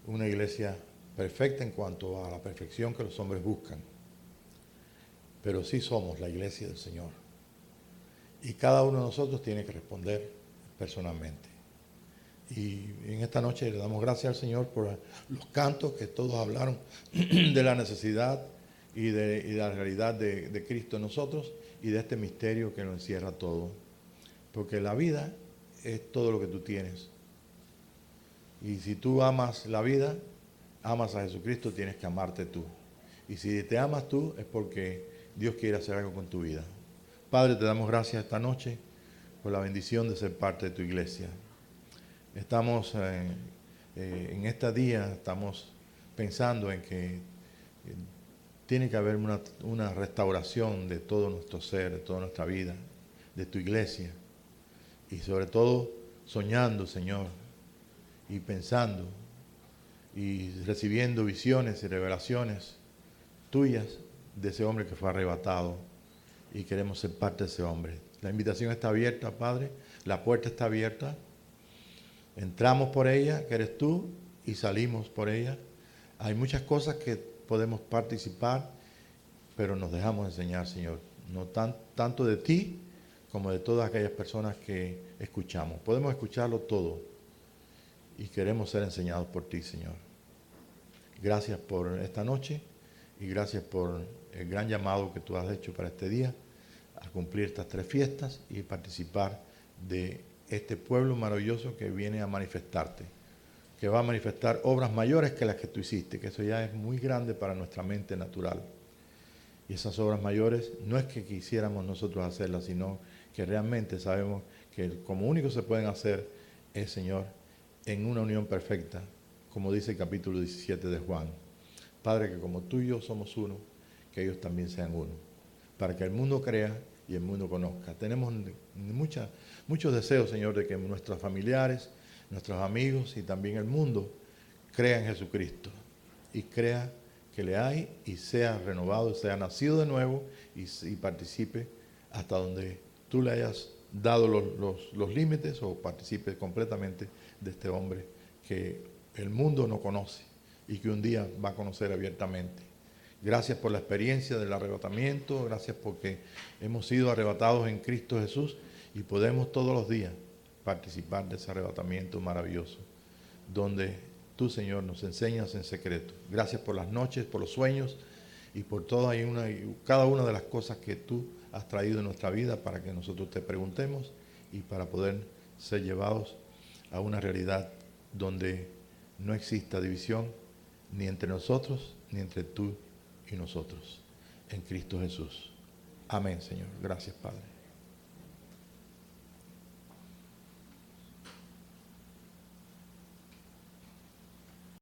una iglesia perfecta en cuanto a la perfección que los hombres buscan, pero sí somos la iglesia del Señor. Y cada uno de nosotros tiene que responder personalmente. Y en esta noche le damos gracias al Señor por los cantos que todos hablaron de la necesidad y de la realidad de Cristo en nosotros y de este misterio que lo encierra todo. Porque la vida es todo lo que tú tienes. Y si tú amas la vida, amas a Jesucristo, tienes que amarte tú. Y si te amas tú es porque Dios quiere hacer algo con tu vida. Padre, te damos gracias esta noche por la bendición de ser parte de tu iglesia. Estamos en este día, estamos pensando en que tiene que haber una restauración de todo nuestro ser, de toda nuestra vida, de tu iglesia. Y sobre todo soñando, Señor, y pensando y recibiendo visiones y revelaciones tuyas de ese hombre que fue arrebatado. Y queremos ser parte de ese hombre. La invitación está abierta, Padre. La puerta está abierta. Entramos por ella, que eres tú, y salimos por ella. Hay muchas cosas que podemos participar, pero nos dejamos enseñar, Señor. No tanto de ti como de todas aquellas personas que escuchamos. Podemos escucharlo todo y queremos ser enseñados por ti, Señor. Gracias por esta noche y gracias por el gran llamado que tú has hecho para este día, a cumplir estas 3 fiestas y participar de este pueblo maravilloso que viene a manifestarte, que va a manifestar obras mayores que las que tú hiciste, que eso ya es muy grande para nuestra mente natural. Y esas obras mayores no es que quisiéramos nosotros hacerlas, sino que realmente sabemos que como único se pueden hacer es, Señor, en una unión perfecta, como dice el capítulo 17 de Juan. Padre, que como tú y yo somos uno, que ellos también sean uno, para que el mundo crea y el mundo conozca. Tenemos muchos deseos, Señor, de que nuestros familiares, nuestros amigos y también el mundo crean en Jesucristo y crea que le hay y sea renovado, sea nacido de nuevo y participe hasta donde tú le hayas dado los límites o participe completamente de este hombre que el mundo no conoce y que un día va a conocer abiertamente. Gracias por la experiencia del arrebatamiento, gracias porque hemos sido arrebatados en Cristo Jesús y podemos todos los días participar de ese arrebatamiento maravilloso, donde tú, Señor, nos enseñas en secreto. Gracias por las noches, por los sueños y por cada una de las cosas que tú has traído en nuestra vida para que nosotros te preguntemos y para poder ser llevados a una realidad donde no exista división ni entre nosotros, ni entre tú y nosotros, en Cristo Jesús. Amén, Señor. Gracias, Padre.